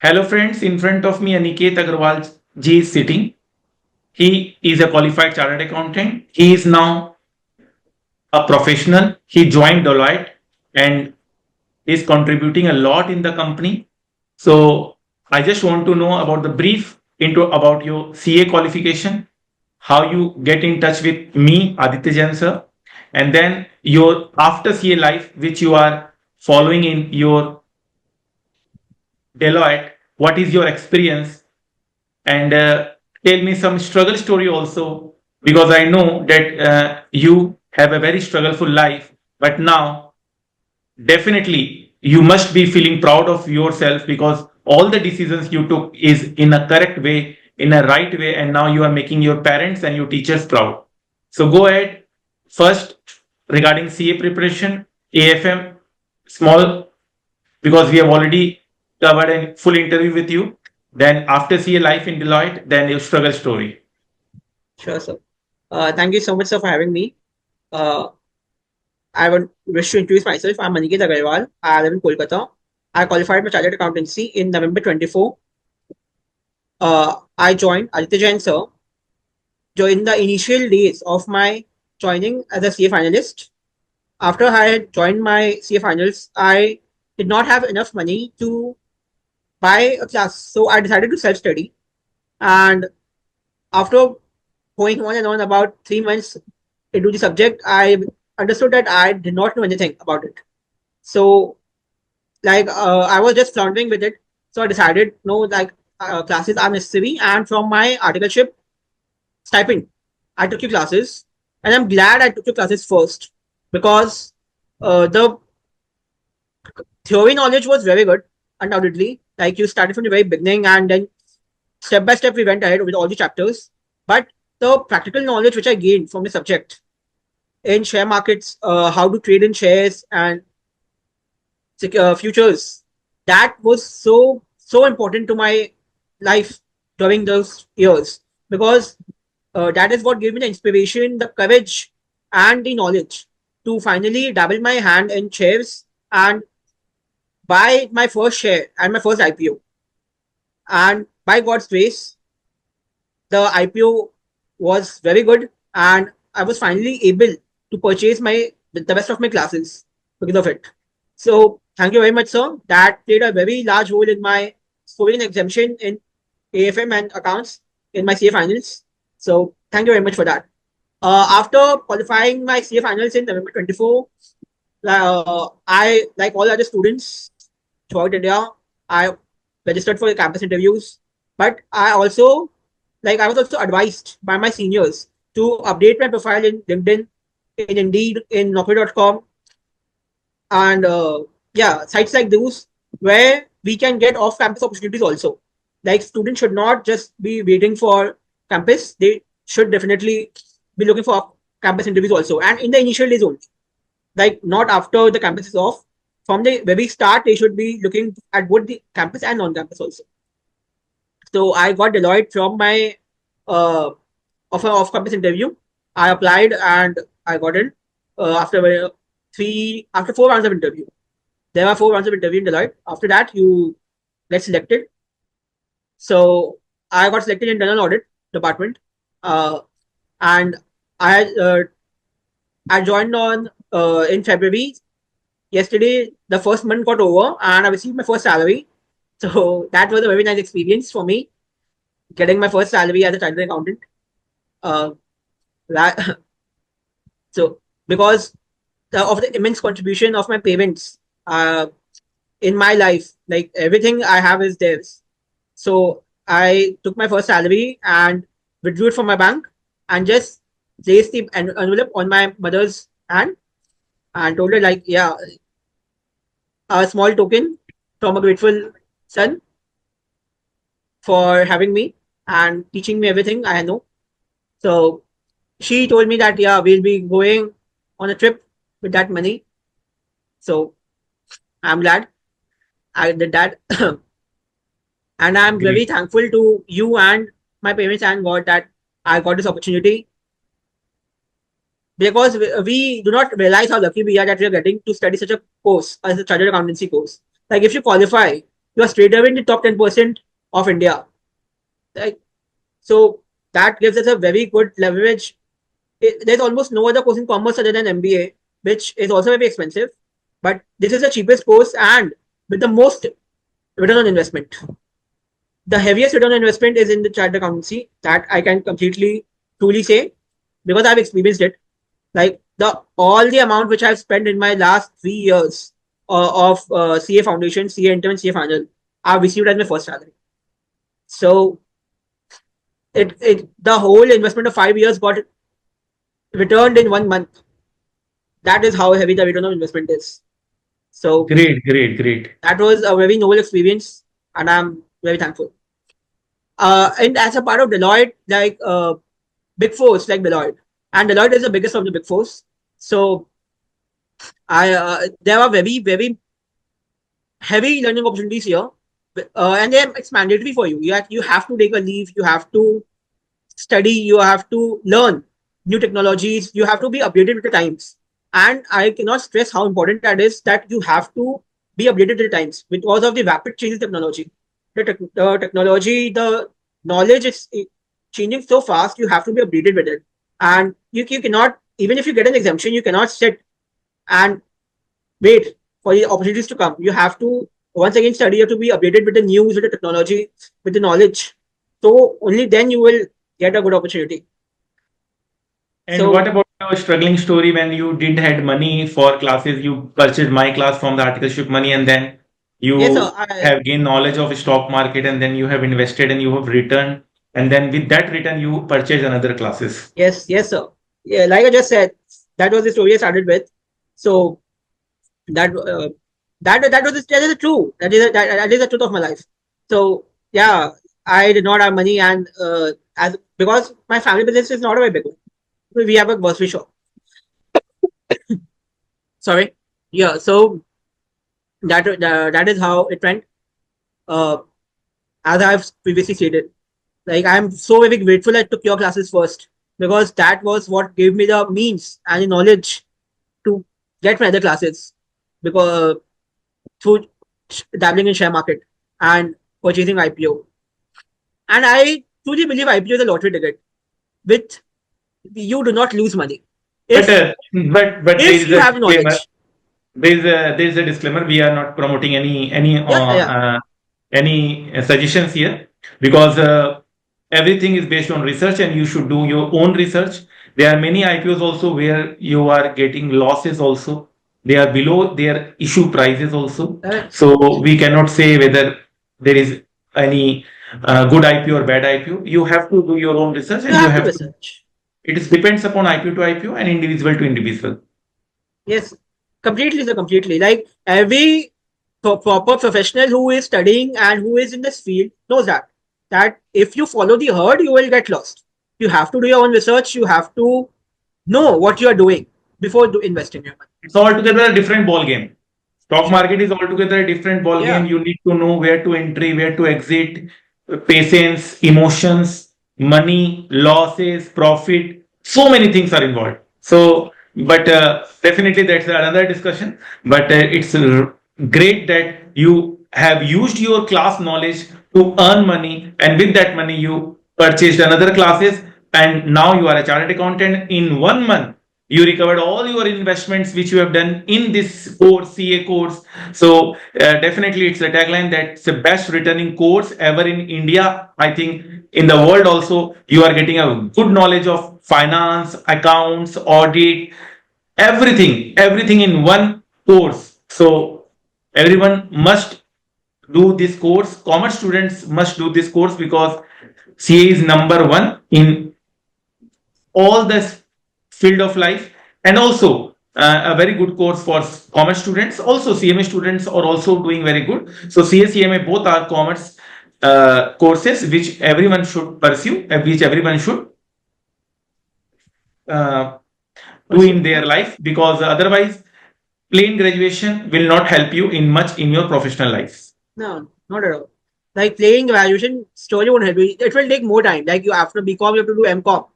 Hello friends, in front of me Aniket Agarwal ji is sitting. He is a qualified chartered accountant. He is now a professional. He joined Deloitte and is contributing a lot in the company. So I just want to know about the brief into about your CA qualification, how you get in touch with me, Aditya Jain sir, and then your after CA life, which you are following in your Deloitte. What is your experience? And tell me some struggle story also, because I know that you have a very struggleful life, but now definitely you must be feeling proud of yourself because all the decisions you took is in a correct way, in a right way, and now you are making your parents and your teachers proud. So go ahead. First, regarding CA preparation, AFM, small, because we have already covered a full interview with you. Then after CA life in Deloitte, then your struggle story. Sure, sir. Thank you so much, sir, for having me. Uh, I would wish to introduce myself. I'm Aniket Agarwal. I live in Kolkata. I qualified my chartered accountancy in November 24. I joined Aaditya Jain, sir, during the initial days of my joining as a CA finalist. After I had joined my CA finals, I did not have enough money to buy a class. So I decided to self study. And after going on and on about 3 months into the subject, I understood that I did not know anything about it. So, I was just floundering with it. So I decided, no, classes are necessary. And from my articleship stipend, I took your classes. And I'm glad I took your classes first because the theory knowledge was very good, undoubtedly. Like you started from the very beginning and then step by step we went ahead with all the chapters. But the practical knowledge which I gained from the subject in share markets, how to trade in shares and futures. That was so important to my life during those years because that is what gave me the inspiration, the courage, and the knowledge to finally dabble my hand in shares and buy my first share and my first IPO. And by God's grace, the IPO was very good, and I was finally able to purchase the best of my classes because of it. So thank you very much, sir. That played a very large role in my scoring exemption in AFM and accounts in my CA finals. So thank you very much for that. After qualifying my CA finals in November 24, I, like all other students throughout India, I registered for campus interviews. But I was also advised by my seniors to update my profile in LinkedIn, in Indeed, in Naukri.com, and sites like those where we can get off-campus opportunities also. Like students should not just be waiting for campus; they should definitely be looking for campus interviews also, and in the initial days only. Like not after the campus is off. From the very start, they should be looking at both the campus and non-campus also. So I got Deloitte from my uh, of an off-campus interview. I applied and I got in after 4 rounds of interview. There are 4 rounds of interview in Deloitte. After that, you get selected. So I got selected in internal audit department, and I uh, I joined on in February. Yesterday, the first month got over, and I received my first salary. So that was a very nice experience for me, getting my first salary as a chartered accountant. Uh, that, so because of the immense contribution of my parents in my life, like everything I have is theirs. So I took my first salary and withdrew it from my bank and just placed the envelope on my mother's hand and told her like, yeah, a small token from a grateful son for having me and teaching me everything I know. So she told me that yeah, we'll be going on a trip with that money. So I'm glad I did that. And I'm very Great. thankful to you and my parents and God that I got this opportunity because we do not realize how lucky we are that we are getting to study such a course as a chartered accountancy course. Like if you qualify, you are straight away in the top 10% of India. Like, so that gives us a very good leverage. There's almost no other course in commerce other than MBA, which is also very expensive. But this is the cheapest course and with the most return on investment. The heaviest return on investment is in the chartered accountancy. That I can completely truly say because I've experienced it. Like the all the amount which I've spent in my last 3 years of CA foundation, CA intern, CA final, I've received as my first salary. So it the whole investment of 5 years got returned in 1 month. That is how heavy the return on investment is. So Great, great, great. that was a very noble experience, and I'm very thankful. And as a part of Deloitte, like big fours like Deloitte, and Deloitte is the biggest of the big fours. So I there are very heavy learning opportunities here, and then it's mandatory for you. You have to take a leave. You have to study. You have to learn new technologies. You have to be updated with the times. And I cannot stress how important that is. That you have to be updated with the times because of the rapid change in technology. The technology, the knowledge is changing so fast. You have to be updated with it, and you cannot, even if you get an exemption, you cannot sit and wait for the opportunities to come. You have to once again study. You have to be updated with the news, with the technology, with the knowledge. So only then you will get a good opportunity. And So what about your struggling story when you didn't had money for classes? You purchased my class from the articleship money, and then yes, sir. you have gained knowledge of stock market, and then you have invested and you have returned, and then with that return you purchase another classes. Yes, sir. Yeah, like I just said, that was the story I started with. So that that is the truth. That is the truth of my life. So yeah, I did not have money, and as because my family business is not a very big one. We have a grocery shop. Sorry. Yeah. So that is how it went. Uh, as I've previously stated, like I'm so very grateful I took your classes first because that was what gave me the means and the knowledge to get my other classes because through dabbling in share market and purchasing IPO. And I truly believe IPO is a lottery ticket. With you do not lose money But if there if is you a have disclaimer. knowledge. There is a disclaimer. We are not promoting Yeah. any suggestions here because everything is based on research, and you should do your own research. There are many IPOs also where you are getting losses also. They are below their issue prices also. Correct. So we cannot say whether there is any good IPO or bad IPO. You have to do your own research, You and you have to have to. research. It is depends upon IPO to IPO and individual to individual. Yes, completely, sir, completely. Like every proper professional who is studying and who is in this field knows that if you follow the herd, you will get lost. You have to do your own research. You have to know what you are doing before investing your money. It's altogether a different ball game. Stock Sure. market is altogether a different ball game. Yeah. You need to know where to entry, where to exit, patience, emotions, money, losses, profit. So many things are involved. So, but definitely that's another discussion. But it's great that you have used your class knowledge to earn money, and with that money you purchased another classes, and now you are a chartered accountant in 1 month. You recovered all your investments which you have done in this course, CA course. So definitely it's a tagline that's the best returning course ever in India. I think in the world also you are getting a good knowledge of finance, accounts, audit, everything in one course. So everyone must do this course. Commerce students must do this course because CA is number one in all this field of life, and also a very good course for commerce students. Also CMA students are also doing very good. So CA, both are commerce courses which everyone should pursue, which everyone should uh, do in their life, because otherwise plain graduation will not help you in much in your professional life. No, not at all. Like playing graduation slowly won't help you. It will take more time. Like you after BCom, you have to do MCom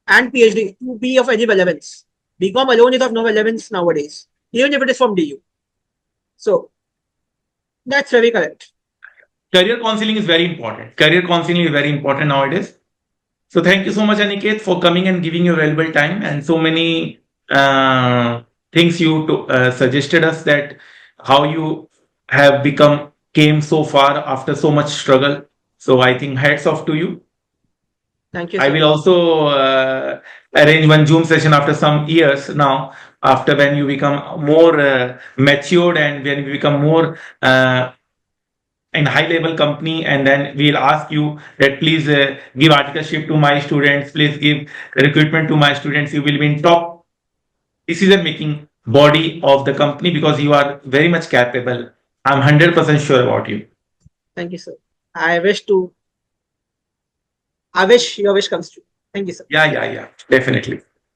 and PhD to be of any relevance. BCom alone is of no relevance nowadays, even if it is from DU. So That's very correct. Career counseling is very important. Career counseling is very important nowadays. So thank you so much, Aniket, for coming and giving your valuable time and so many things you suggested us, that how you have become came so far after so much struggle. So I think hats off to you. Thank you, I sir. will also arrange one Zoom session after some years now, after when you become more matured and when you become more in high level company, and then we'll ask you that please give articleship to my students, please give recruitment to my students. You will be in top decision making body of the company because you are very much capable. I'm 100% sure about you. Thank you, sir. I wish to. I wish your wish comes true. Thank you, sir. Yeah, definitely.